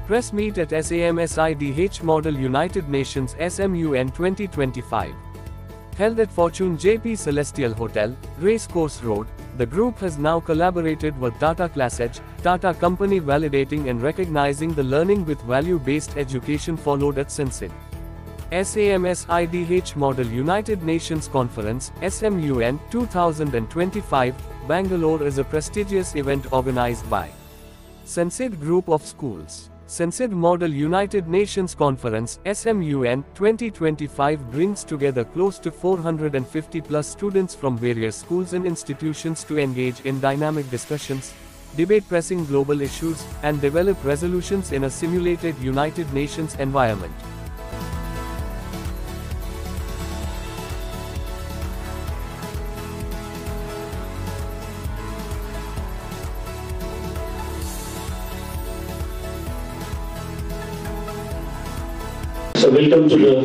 Press meet at SAMSIDH Model United Nations SMUN 2025. Held at Fortune JP Celestial Hotel, Racecourse Road, the group has now collaborated with Tata ClassEdge, Tata Company validating and recognizing the learning with value-based education followed at Samsidh. SAMSIDH Model United Nations Conference, SMUN 2025, Bangalore is a prestigious event organized by Samsidh Group of Schools. Samsidh Model United Nations Conference, SMUN 2025 brings together close to 450 plus students from various schools and institutions to engage in dynamic discussions, debate pressing global issues, and develop resolutions in a simulated United Nations environment. So welcome to the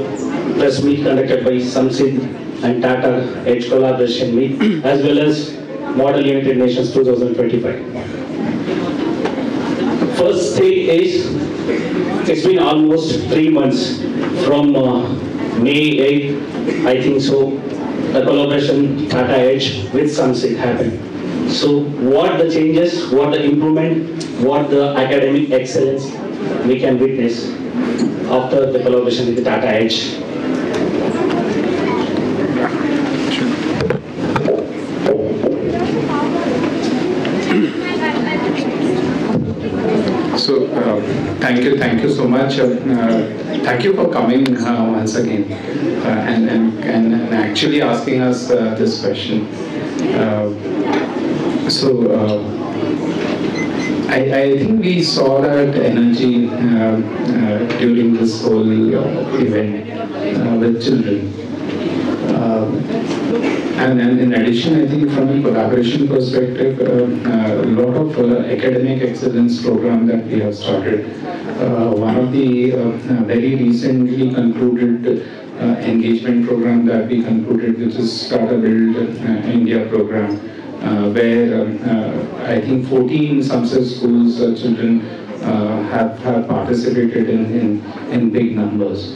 press meet conducted by Samsidh and Tata Edge collaboration meet as well as Model United Nations 2025. First thing is, it's been almost 3 months from May 8th, I think so, the collaboration Tata Edge with Samsidh happened. So what the changes, what the improvement, what the academic excellence we can witness after the collaboration with the Tata Edge. So thank you so much. Thank you for coming once again and actually asking us this question. I think we saw that energy during this whole event with children. And in addition, I think from a collaboration perspective, a lot of academic excellence program that we have started. One of the very recently concluded engagement program that we concluded, which is Tata Build India program, where I think 14 Samsidh schools children have participated in big numbers.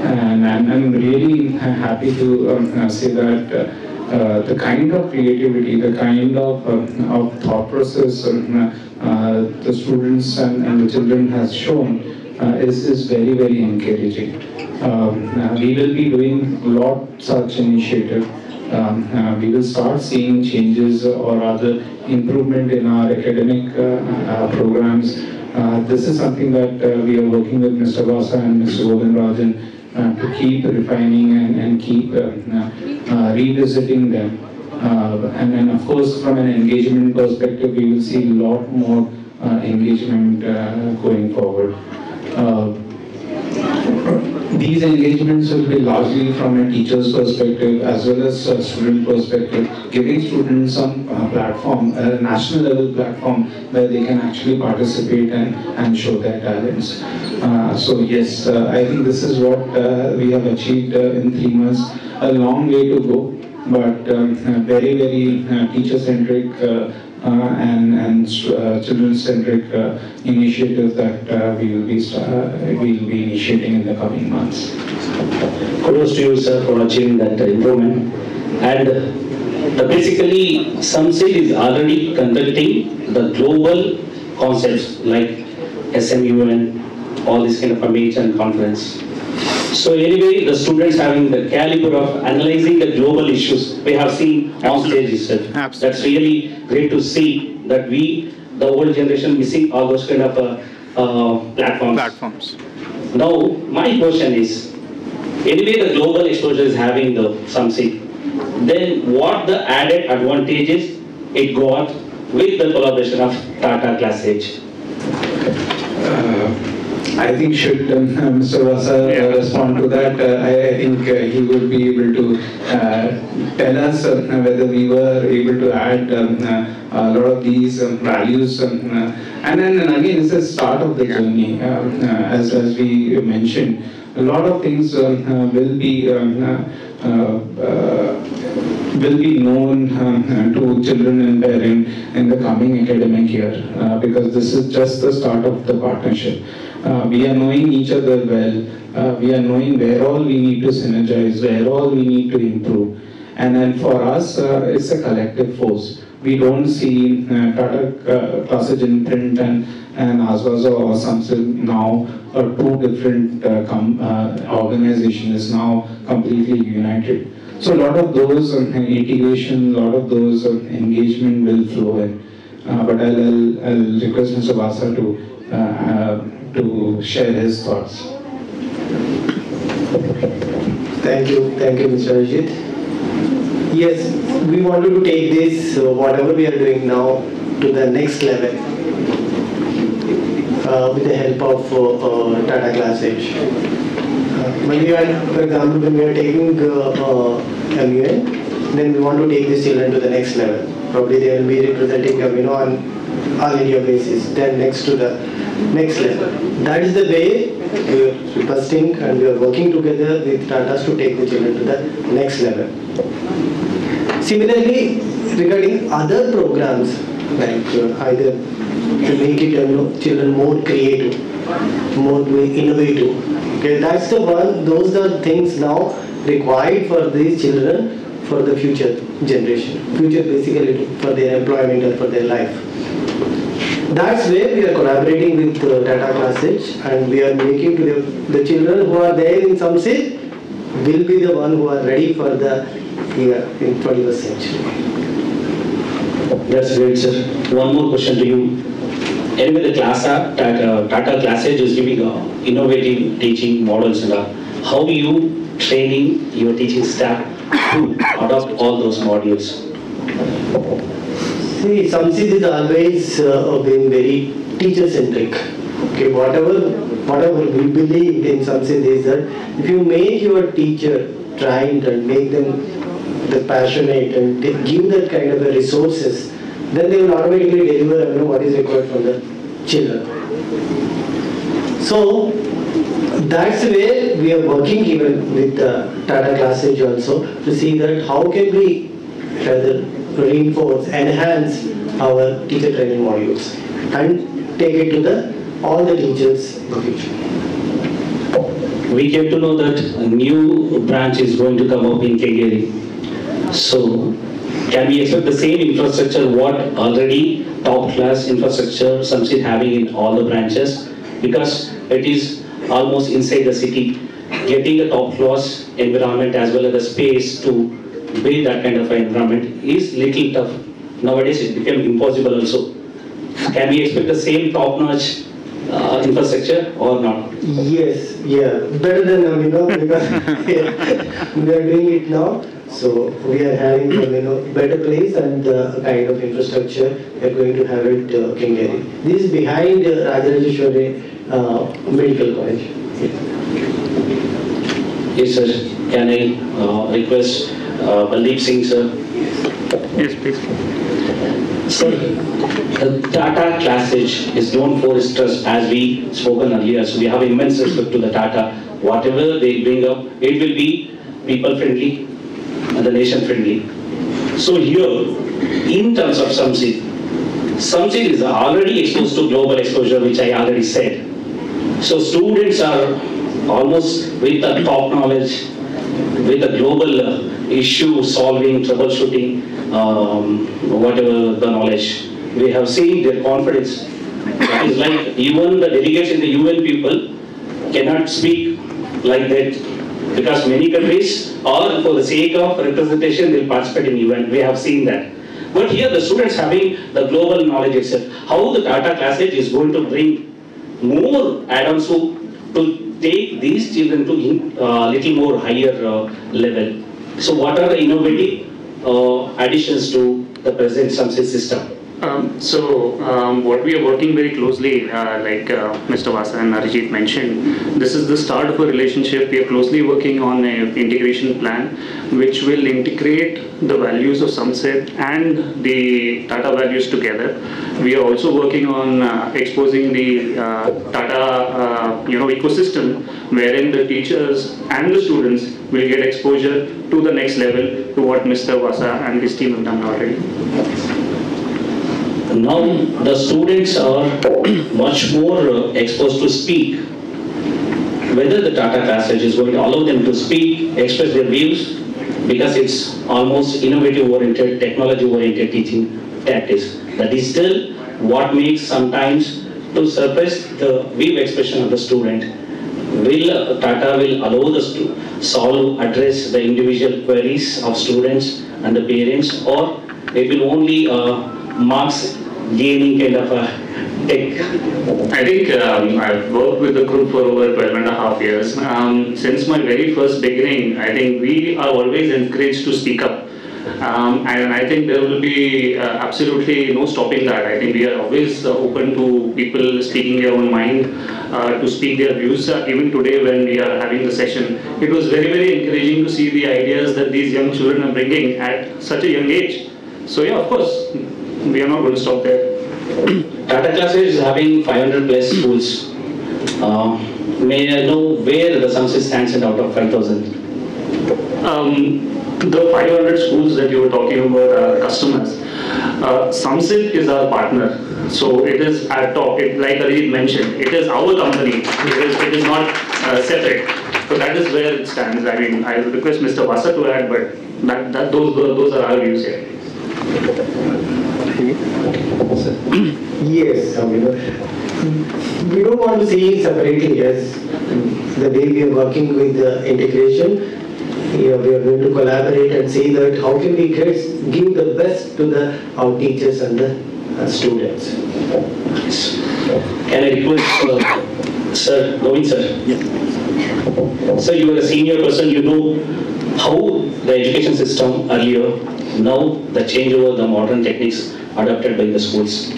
And I'm really happy to say that the kind of creativity, the kind of thought process the students and the children has shown is very, very encouraging. We will be doing a lot such initiative. We will start seeing changes or other improvement in our academic programs. This is something that we are working with Mr. Vasa and Mr. Govindrajan to keep refining and keep revisiting them. And then of course from an engagement perspective, we will see a lot more engagement going forward. These engagements will be largely from a teacher's perspective as well as a student perspective, giving students some platform, a national level platform where they can actually participate and show their talents. So yes, I think this is what we have achieved in 3 months. A long way to go, but very, very teacher-centric and children-centric initiative that we will be initiating in the coming months. Kudos to you, sir, for achieving that improvement. And basically, Samsidh is already conducting the global concepts like SMUN, all this kind of a meet and conference. So anyway, the students having the caliber of analyzing the global issues we have seen on stage itself. Absolutely. That's really great to see that we, the old generation, missing all those kind of platforms. Now, my question is, anyway, the global exposure is having the Samsidh. Then what the added advantages it got with the collaboration of Tata ClassEdge? I think should Mr. Vasa respond to that. I think he would be able to tell us whether we were able to add a lot of these values. And then again, it's the start of the journey. As we mentioned, a lot of things will be known to children and parents in the coming academic year, because this is just the start of the partnership. We are knowing each other well. We are knowing where all we need to synergize, where all we need to improve. And then for us, it's a collective force. We don't see Tata Classic Imprint and Aswaza or Samsidh now are two different organizations, is now completely united. So a lot of those integration, a lot of those engagement will flow in. But I'll request Mr. Vasa to share his thoughts. Thank you, Mr. Ajit. Yes, we wanted to take this, whatever we are doing now, to the next level with the help of Tata Classic. When we are, for example, when we are taking MUN, then we want to take these children to the next level. Probably they will be representing, on all India basis, then next to the next level. That is the way we are requesting and we are working together with Tatas to take the children to the next level. Similarly, regarding other programs, like either to make it children more creative, more innovative. Okay, that's the one. Those are things now required for these children for the future generation. Future basically for their employment and for their life. That's where we are collaborating with Tata Classic, and we are making to the children who are there in Samsidh will be the one who are ready for the year in 21st century. That's great, sir. One more question to you. Anyway, the Tata Classic is giving innovative teaching models and how you training your teaching staff to adopt all those modules? See, Samsidh is always been very teacher-centric. Okay, whatever we believe in Samsidh is that if you make your teacher trained and make them passionate and give that kind of resources, then they will automatically deliver what is required from the children. So that's where we are working even with Tata Classic also to see that how can we further reinforce, enhance our teacher training modules and take it to all the teachers in the future. We came to know that a new branch is going to come up in Kegeri. So, can we expect the same infrastructure what already top class infrastructure Samsidh having in all the branches? Because it is almost inside the city. Getting a top class environment as well as the space to build that kind of an environment is little tough. Nowadays it became impossible also. Can we expect the same top-notch infrastructure or not? Yes, yeah, better than because we are doing it now. So we are having better place and kind of infrastructure we are going to have it Kengeri. This is behind Rajarajeshwari Medical College. Yes, sir. Can I request Baldeep Singh, sir? Yes, please. Sir, the Tata Classic is known for its trust, as we spoken earlier. So we have immense respect to the Tata. Whatever they bring up, it will be people friendly and the nation friendly. So here, in terms of Samsidh, Samsidh is already exposed to global exposure, which I already said. So students are almost with the top knowledge, with the global issue solving, troubleshooting, whatever the knowledge. We have seen their confidence. It is like even the delegates in the UN people cannot speak like that, because many countries are for the sake of representation will participate in UN. We have seen that. But here the students having the global knowledge itself, how the Tata Classic is going to bring more add-ons to take these children to little more higher level. So what are the innovative additions to the present Samsidh system? What we are working very closely, like Mr. Vasa and Arijit mentioned, this is the start of a relationship. We are closely working on an integration plan which will integrate the values of Samsidh and the Tata values together. We are also working on exposing the Tata ecosystem, wherein the teachers and the students will get exposure to the next level to what Mr. Vasa and his team have done already. Now the students are much more exposed to speak. Whether the Tata passage is going to allow them to speak, express their views, because it's almost innovative oriented, technology oriented teaching tactics. The digital, what makes sometimes to suppress the view expression of the student, Tata will allow us to solve, address the individual queries of students and the parents, or it will only marks gaining kind of a tech? I think I've worked with the group for over 12.5 years. Since my very first beginning, I think we are always encouraged to speak up. And I think there will be absolutely no stopping that. I think we are always open to people speaking their own mind, to speak their views. Even today when we are having the session, it was very, very encouraging to see the ideas that these young children are bringing at such a young age. So yeah, of course, we are not going to stop there. Tata Classes is having 500 plus schools. May I know where the Samsidh stands out of 5,000? The 500 schools that you were talking about are customers. Samsidh is our partner. So it is at top. Like Arijit mentioned, it is our company. It is not separate. So that is where it stands. I mean, I will request Mr. Vasa to add, but those are our views here. Yes, we don't want to see separately as the way we are working with the integration. We are going to collaborate and see that how can we give the best to our teachers and the students. Can I request Sir, Govind sir? Yeah. Sir, you are a senior person, you know how the education system earlier, now the changeover, the modern techniques adopted by the schools.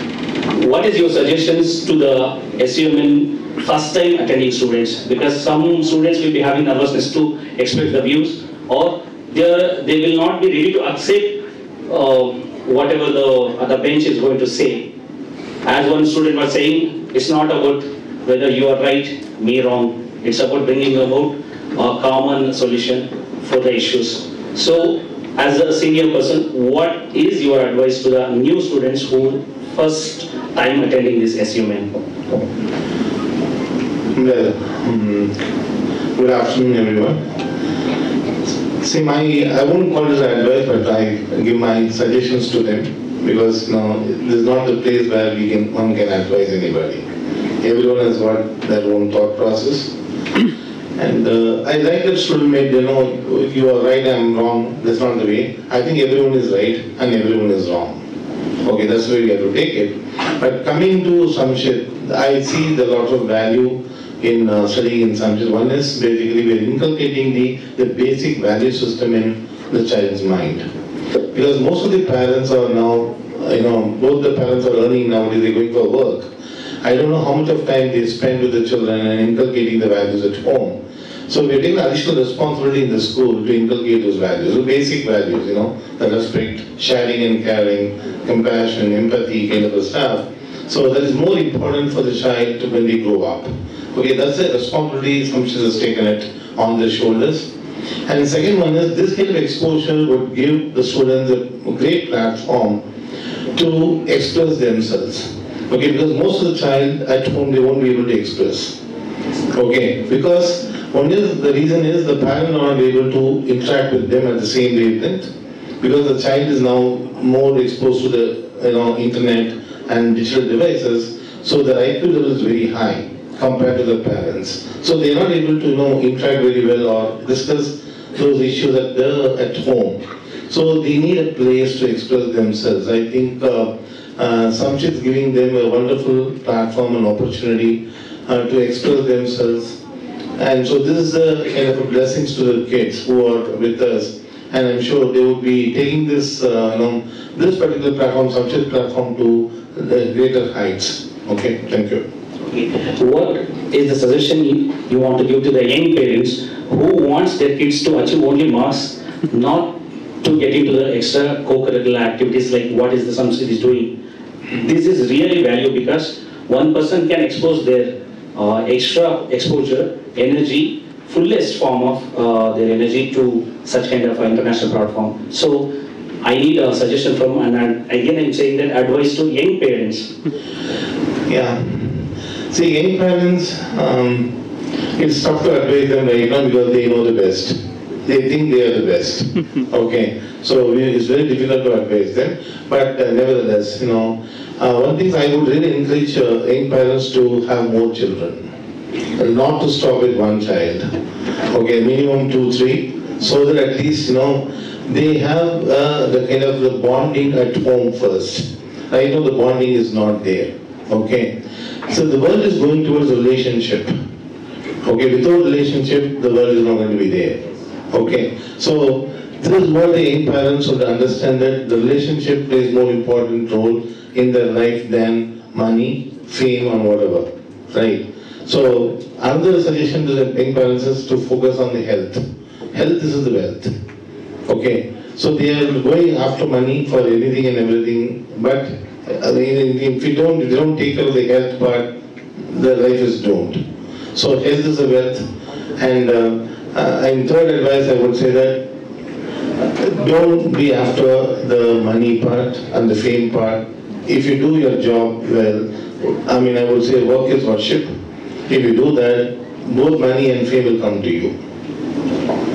What is your suggestions to the SMUN first time attending students? Because some students will be having nervousness to express the views, or they will not be ready to accept whatever the bench is going to say. As one student was saying, it's not about whether you are right, me wrong. It's about bringing about a common solution for the issues. So, as a senior person, what is your advice to the new students who first time attending this SMUN? Well, good afternoon, everyone. See, I won't call it advice, but I give my suggestions to them, because this is not the place where one can advise anybody. Everyone has got their own thought process. And I like that student made, you are right, I am wrong, that's not the way. I think everyone is right and everyone is wrong. Okay, that's where we have to take it. But coming to Samsidh, I see a lot of value in studying in Samsidh. One is basically we are inculcating the basic value system in the child's mind. Because most of the parents are now, both the parents are earning nowadays, they're going for work. I don't know how much of time they spend with the children and inculcating the values at home. So we're taking additional responsibility in the school to inculcate those values, the basic values, the respect, sharing and caring, compassion, empathy, kind of a stuff. So that is more important for the child when they grow up. Okay, that's the responsibility Samsidh has taken it on their shoulders. And the second one is this kind of exposure would give the students a great platform to express themselves. Okay, because most of the child at home, they won't be able to express. Okay, because the reason is the parent are not able to interact with them at the same wavelength, because the child is now more exposed to the internet and digital devices, so the IQ level is very high compared to the parents. So they are not able to interact very well or discuss those issues at home. So they need a place to express themselves. I think Samsidh is giving them a wonderful platform and opportunity to express themselves. And so this is a kind of a blessings to the kids who are with us. and I'm sure they would be taking this, this particular platform, Samsidh platform, to the greater heights. Okay, thank you. What is the suggestion you want to give to the young parents who wants their kids to achieve only marks, not to get into the extra co-curricular activities like what is the Samsidh is doing? This is really value because one person can expose their extra exposure, energy, fullest form of their energy to such kind of international platform. So I need a suggestion from, and again I'm saying that advice to young parents. Yeah. See, young parents, it's tough to advise them right now because they know the best. They think they are the best. Okay. So it's very difficult to advise them. But nevertheless, one thing I would really encourage young parents to have more children. Not to stop at one child. Okay, minimum 2, 3, so that at least they have the kind of the bonding at home first. Right now the bonding is not there. Okay, so the world is going towards a relationship. Okay, without relationship, the world is not going to be there. Okay, so this is what the young parents should understand, that the relationship plays more important role in their life than money, fame, and whatever. Right. So another suggestion to the young parents is to focus on the health. Health is the wealth. Okay. So they are going after money for anything and everything, but if they don't take care of the health part, the life is doomed. So health is the wealth. And third advice, I would say that don't be after the money part and the fame part. If you do your job well, I would say work is worship. If you do that, both money and fame will come to you.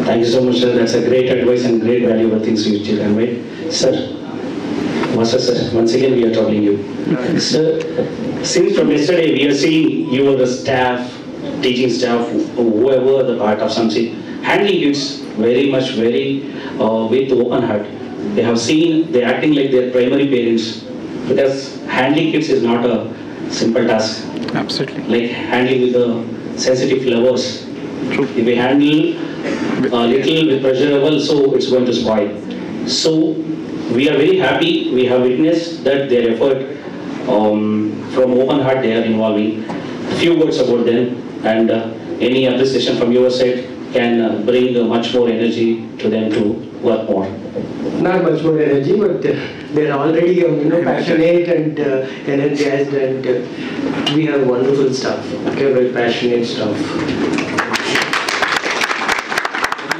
Thank you so much, sir. That's a great advice and great valuable things you will convey. Sir, Master sir, once again we are troubling you. Sir, since from yesterday we are seeing you are the staff, teaching staff, whoever the part of Samsidh, handling kids very with open heart. They have seen they acting like their primary parents, because handling kids is not a simple task. Absolutely. Like handling with the sensitive flowers. True. If we handle a little with pleasurable, so it's going to spoil. So we are very happy. We have witnessed that their effort from open heart they are involving. A few words about them, and any appreciation from your side can bring much more energy to them to work more. Not much more energy, but they're already passionate and energized, and we have wonderful staff. Okay, very passionate staff.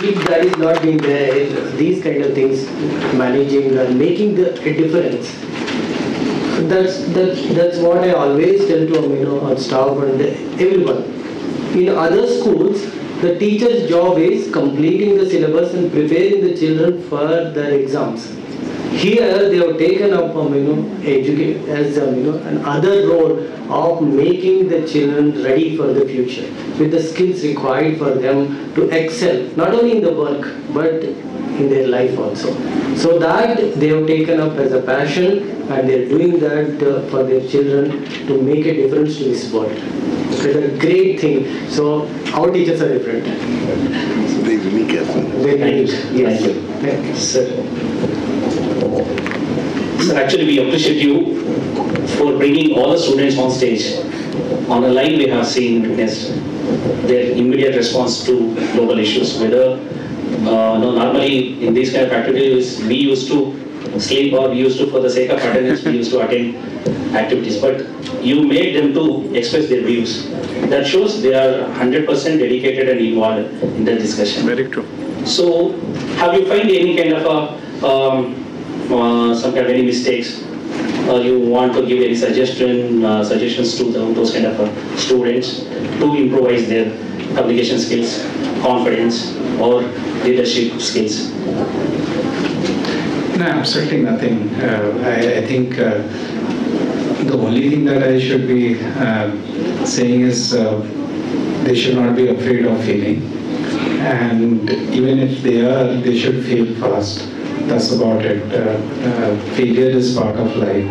If that is not being there, these kind of things, managing and making a difference. That's what I always tell to our staff and everyone. In other schools, the teacher's job is completing the syllabus and preparing the children for their exams. Here they have taken up educate as another role of making the children ready for the future with the skills required for them to excel not only in the work but in their life also. So that they have taken up as a passion, and they are doing that for their children to make a difference to this world. It's a great thing. So our teachers are different. Very unique. Very unique. Yes. Thank you. Sir, actually we appreciate you for bringing all the students on stage. On a line we have seen their immediate response to global issues. Whether normally in these kind of activities we used to sleep, or we used to, for the sake of attendance, we used to attend activities, but you made them to express their views. That shows they are 100% dedicated and involved in the discussion. Very true. So, have you find any kind of some kind of any mistakes, or you want to give any suggestions to those kind of students to improvise their communication skills, confidence, or leadership skills? No, absolutely nothing. I think the only thing that I should be saying is they should not be afraid of failing. And even if they are, they should fail fast. That's about it. Failure is part of life.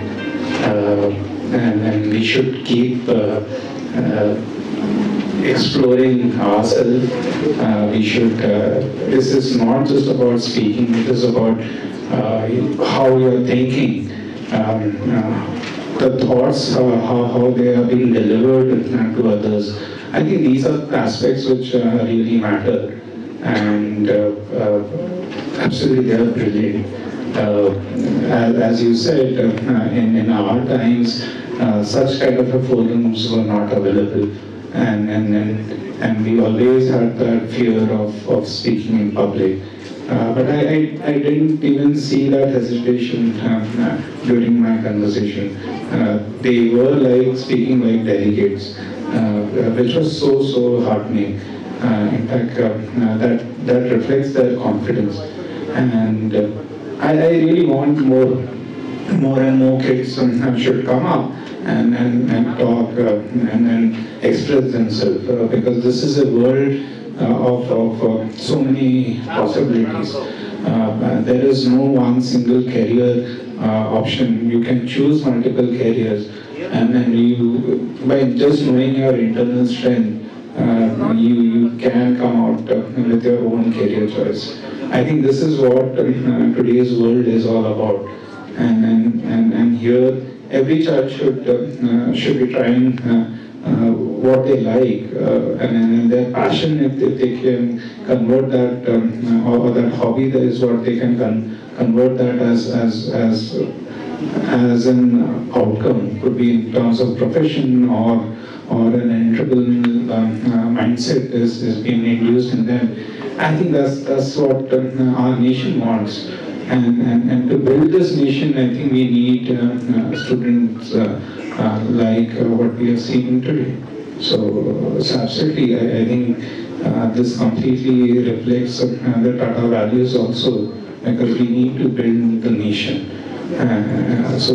And we should keep exploring ourselves. We should, this is not just about speaking, it is about how you're thinking, the thoughts, how they are being delivered to others. I think these are aspects which really matter, and absolutely they are brilliant. As you said, in our times, such kind of forums were not available, and we always had that fear of speaking in public. But I didn't even see that hesitation during my conversation. They were like speaking like delegates, which was so heartening. In fact, that reflects their confidence, and I really want more and more kids should come up and talk and express themselves, because this is a world of so many possibilities. There is no one single career option. You can choose multiple careers, and then you, by just knowing your internal strength, you can come out with your own career choice. I think this is what today's world is all about, and here every child should be trying what they like, and their passion, if they can convert that, or that hobby, that is what they can convert that as an outcome. Could be in terms of profession or an entrepreneurial mindset is being induced in them. I think that's what our nation wants, and to build this nation, I think we need students like what we have seen today. So absolutely, I think this completely reflects the Tata values also, because we need to build the nation. So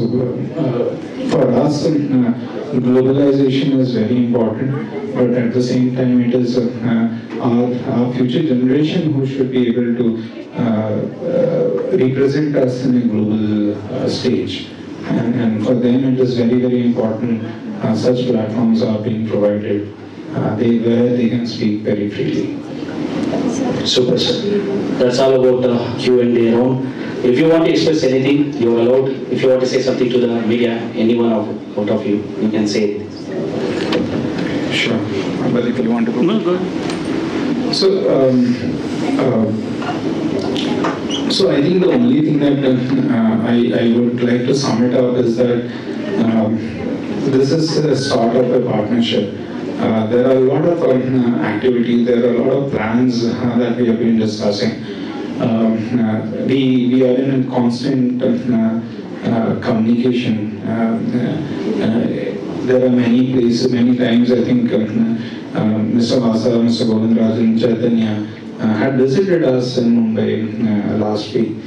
for us, globalization is very important, but at the same time, it is our future generation who should be able to represent us in a global stage. And for them, it is very important such platforms are being provided where they can speak very freely. Super, sir. That's all about Q&A round. If you want to express anything, you are allowed. If you want to say something to the media, anyone out of you, you can say it. Sure. But if you want to go. No, go ahead. So I think the only thing that I would like to sum it up is that this is the start of a partnership. There are a lot of activities, there are a lot of plans that we have been discussing. We are in constant communication. There are many places, many times I think Mr. Vasa, Mr. Govindrajan, Chaitanya had visited us in Mumbai last week.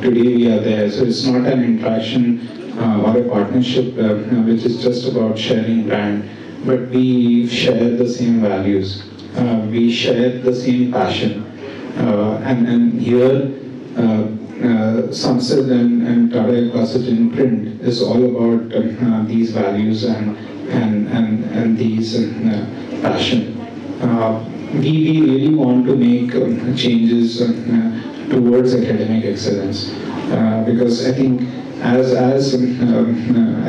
Today we are there, so it's not an interaction or a partnership which is just about sharing brand, but we share the same values, we share the same passion, and here Samsidh and Tata Classic Print is all about these values and these passion. We really want to make changes towards academic excellence, because I think as I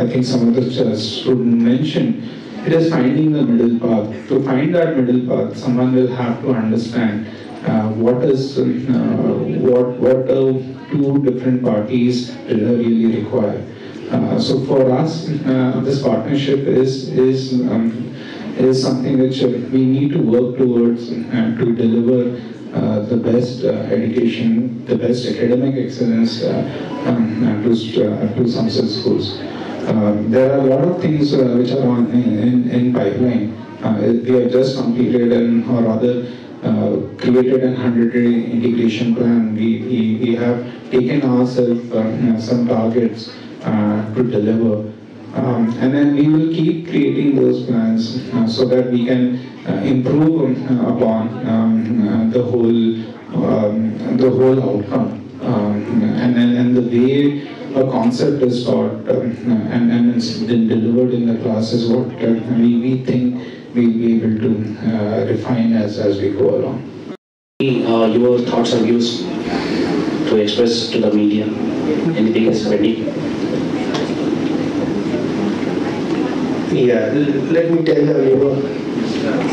think some of the students mentioned, it is finding the middle path. To find that middle path, someone will have to understand what two different parties really require. So for us, this partnership is something which we need to work towards to deliver the best education, the best academic excellence to Samsidh schools. There are a lot of things which are in pipeline. We have just completed or rather created a 100-day integration plan. We have taken ourselves some targets to deliver. And then we will keep creating those plans so that we can improve upon the whole outcome. And the way a concept is taught and it's been delivered in the class is what we think we'll be able to refine as we go along. Your thoughts and views to express to the media. Anything is ready? Yeah, let me tell you,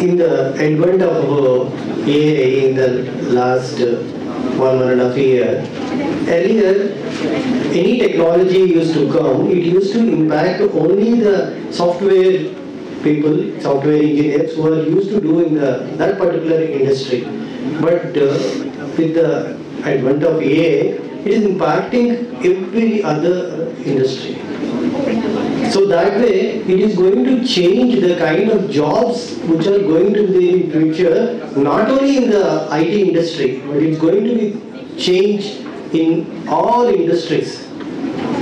in the advent of AI in the last 1.5 years, earlier, any technology used to come, it used to impact only the software people, software engineers who are used to do in that particular industry. But with the advent of AI, it is impacting every other industry. So that way, it is going to change the kind of jobs which are going to be in future, not only in the IT industry, but it's going to be change in all industries.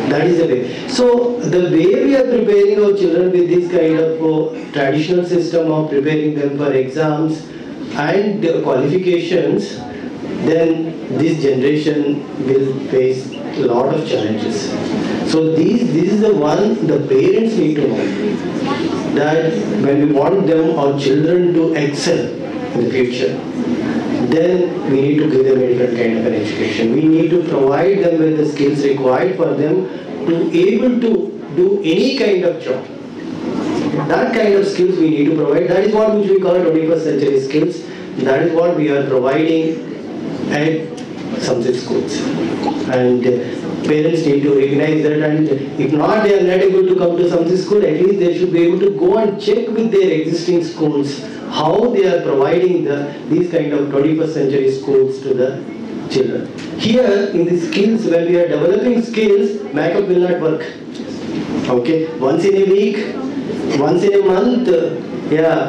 That is the way. So the way we are preparing our children with this kind of traditional system of preparing them for exams and qualifications, then this generation will face a lot of challenges. So this is the one the parents need to know, that when we want them, our children to excel in the future, then we need to give them a different kind of an education. We need to provide them with the skills required for them to able to do any kind of job. That kind of skills we need to provide. That is what which we call 21st century skills. That is what we are providing at Samsidh schools. And parents need to recognize that, and if not, they are not able to come to Samsidh school, at least they should be able to go and check with their existing schools how they are providing these kind of 21st century schools to the children. Here in the skills, when we are developing skills, makeup will not work. Okay, once in a week, once in a month,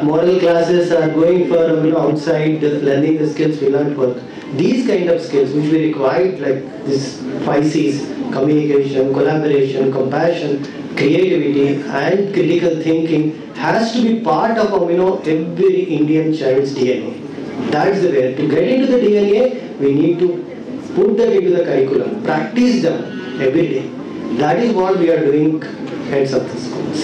moral classes are going for outside learning the skills will not work. These kind of skills which we require, like this 5 C's, communication, collaboration, compassion, creativity and critical thinking, has to be part of every Indian child's DNA. That's the way. To get into the DNA, we need to put them into the curriculum, practice them every day. That is what we are doing at Samsidh schools.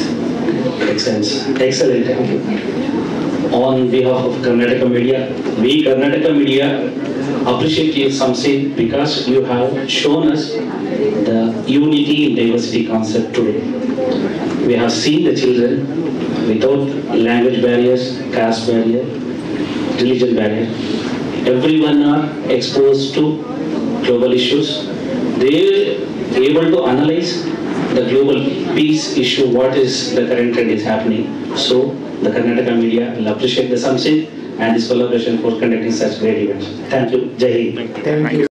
Excellent. Excellent. On behalf of Karnataka Media, we Karnataka Media appreciate you, Samsidh, because you have shown us the unity in diversity concept today. We have seen the children without language barriers, caste barrier, religion barrier. Everyone are exposed to global issues. They are able to analyze the global peace issue, what is the current trend is happening. So the Karnataka Media will appreciate the Samsidh and this collaboration for conducting such great events. Thank you. Jai Hind. Thank you.